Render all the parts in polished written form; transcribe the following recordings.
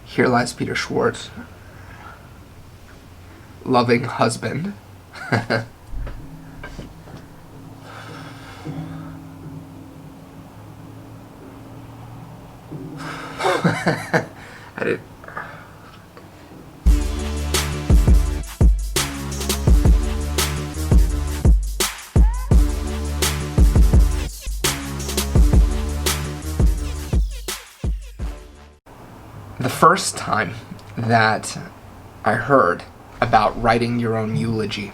Here lies Peter Schwartz, loving husband. I did. The first time that I heard about writing your own eulogy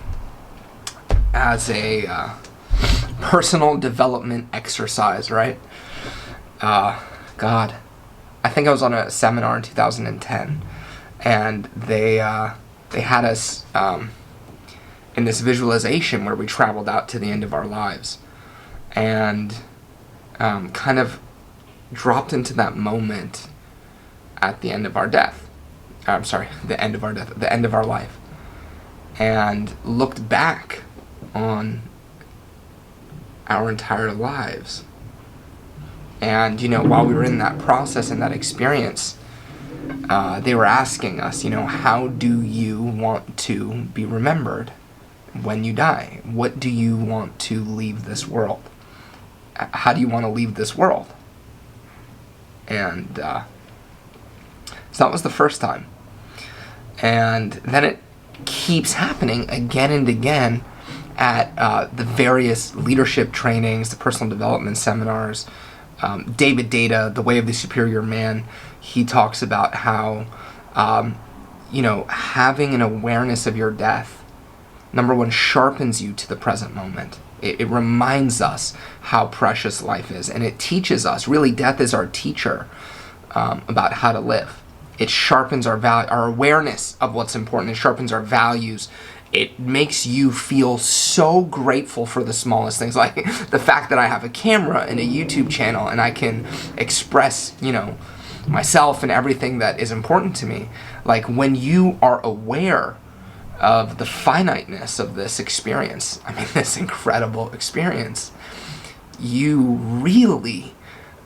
as a personal development exercise, right? God, I think I was on a seminar in 2010, and they had us in this visualization where we traveled out to the end of our lives, and kind of dropped into that moment at the end of our death. I'm sorry, the end of our death, the end of our life, and looked back on our entire lives. And, while we were in that process and that experience, they were asking us, how do you want to be remembered when you die? What do you want to leave this world? How do you want to leave this world? And so that was the first time. And then it keeps happening again and again at the various leadership trainings, the personal development seminars. David Data, The Way of the Superior Man, he talks about how, having an awareness of your death, number one, sharpens you to the present moment. It reminds us how precious life is, and it teaches us, really death is our teacher about how to live. It sharpens our awareness of what's important. It sharpens our values. It makes you feel so grateful for the smallest things, like the fact that I have a camera and a YouTube channel and I can express, myself and everything that is important to me. Like, when you are aware of the finiteness of this experience, this incredible experience, you really,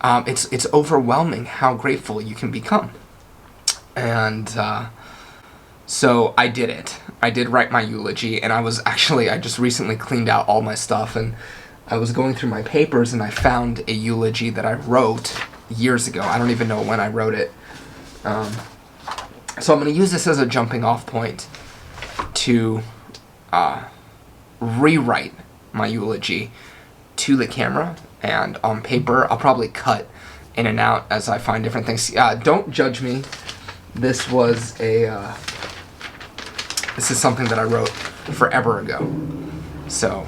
it's overwhelming how grateful you can become. And so I did it. I did write my eulogy, and I just recently cleaned out all my stuff, and I was going through my papers, and I found a eulogy that I wrote years ago. I don't even know when I wrote it. So I'm going to use this as a jumping off point to rewrite my eulogy to the camera and on paper. I'll probably cut in and out as I find different things. Don't judge me. This is something that I wrote forever ago. So,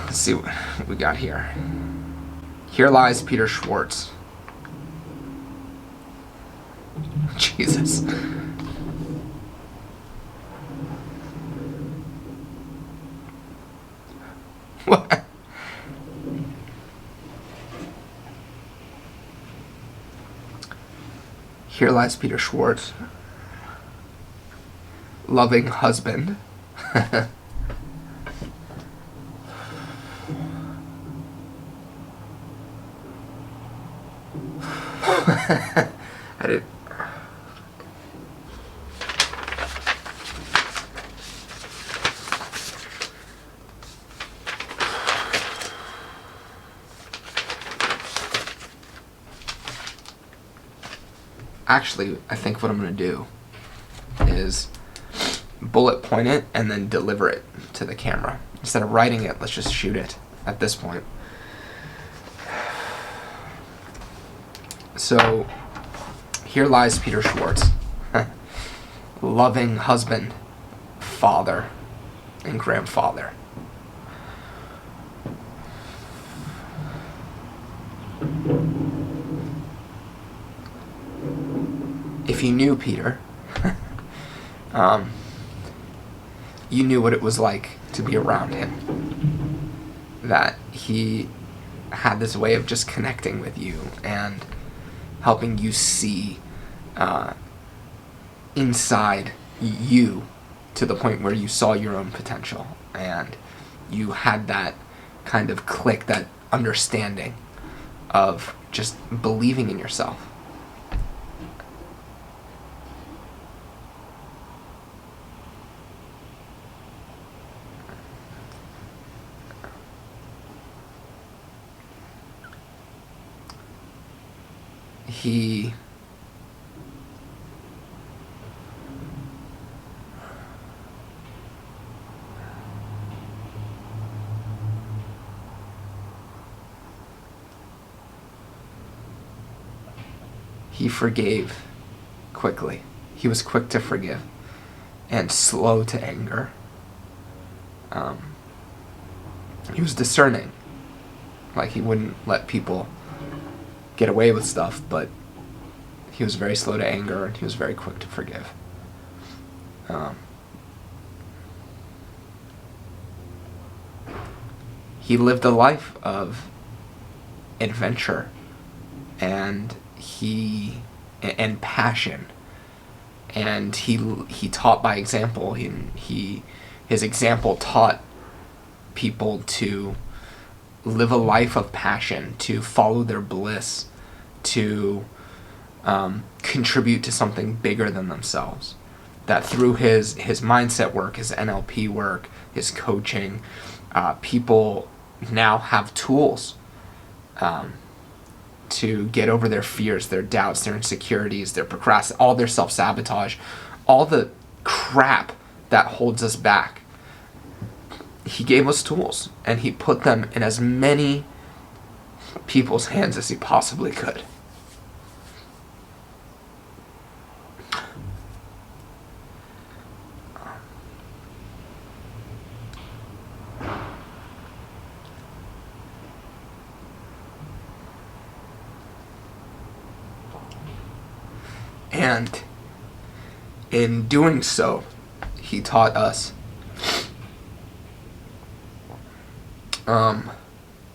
let's see what we got here. Here lies Peter Schwartz. Jesus. What? Here lies Peter Schwartz, loving husband. I did. Actually, I think what I'm going to do is bullet point it and then deliver it to the camera. Instead of writing it, let's just shoot it at this point. So, here lies Peter Schwartz, loving husband, father, and grandfather. If you knew Peter, you knew what it was like to be around him. That he had this way of just connecting with you and helping you see inside you to the point where you saw your own potential and you had that kind of click, that understanding of just believing in yourself. he forgave quickly. He was quick to forgive and slow to anger. He was discerning. Like, he wouldn't let people get away with stuff, but he was very slow to anger and he was very quick to forgive. He lived a life of adventure and passion, and he taught by example. His example taught people to live a life of passion, to follow their bliss, to contribute to something bigger than themselves. That through his mindset work, his NLP work, his coaching, people now have tools to get over their fears, their doubts, their insecurities, their all their self-sabotage, all the crap that holds us back. He gave us tools, and he put them in as many people's hands as he possibly could. And in doing so, he taught us,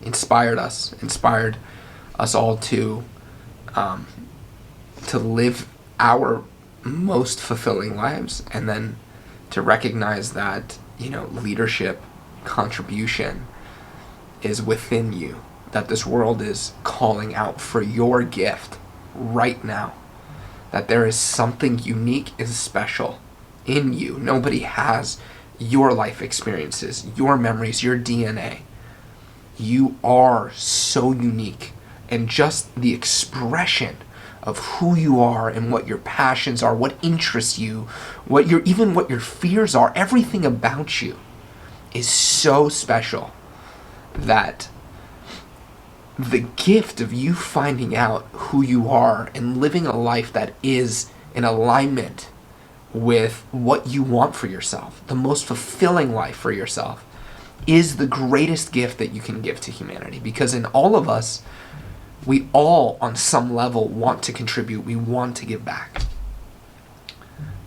inspired us all to live our most fulfilling lives, and then to recognize that, leadership, contribution is within you, that this world is calling out for your gift right now. That there is something unique and special in you. Nobody has your life experiences, your memories, your DNA. You are so unique. And just the expression of who you are and what your passions are, what interests you, what your fears are, everything about you is so special that the gift of you finding out who you are and living a life that is in alignment with what you want for yourself, the most fulfilling life for yourself, is the greatest gift that you can give to humanity. Because in all of us, we all on some level want to contribute, we want to give back.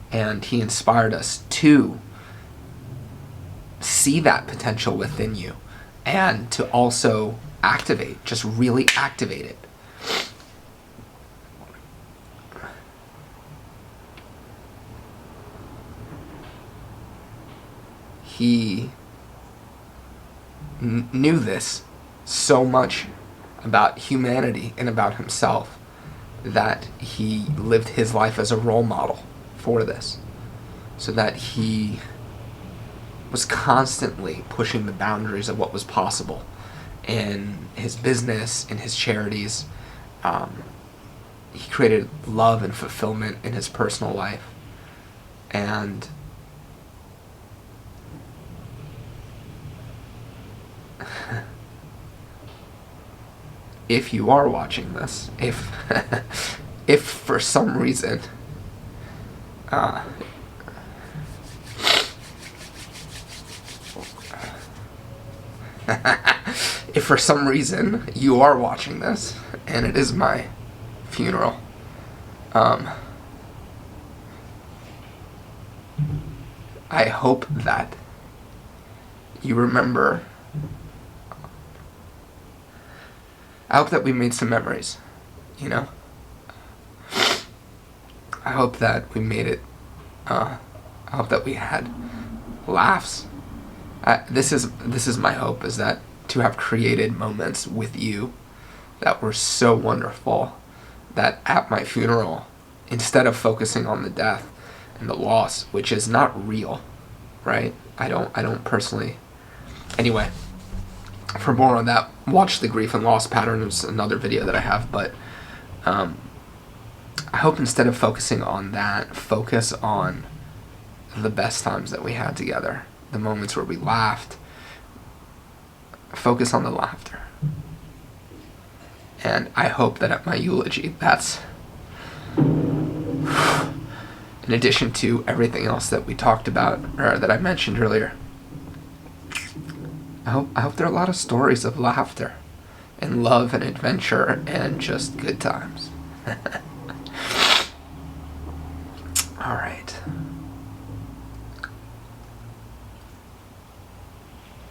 And he inspired us to see that potential within you and to also activate, just really activate it. He knew this so much about humanity and about himself that he lived his life as a role model for this, so that he was constantly pushing the boundaries of what was possible in his business, in his charities. He created love and fulfillment in his personal life. And if you are watching this, if if for some reason if for some reason you are watching this and it is my funeral, I hope that you remember. I hope that we made some memories, I hope that we made it, I hope that we had laughs. This is my hope, is that to have created moments with you that were so wonderful, that at my funeral, instead of focusing on the death and the loss, which is not real, right? I don't personally. Anyway, for more on that, watch the grief and loss pattern. It's another video that I have, but I hope instead of focusing on that, focus on the best times that we had together, the moments where we laughed. Focus on the laughter. And I hope that at my eulogy, that's, in addition to everything else that we talked about, or that I mentioned earlier, I hope there are a lot of stories of laughter and love and adventure and just good times. All right.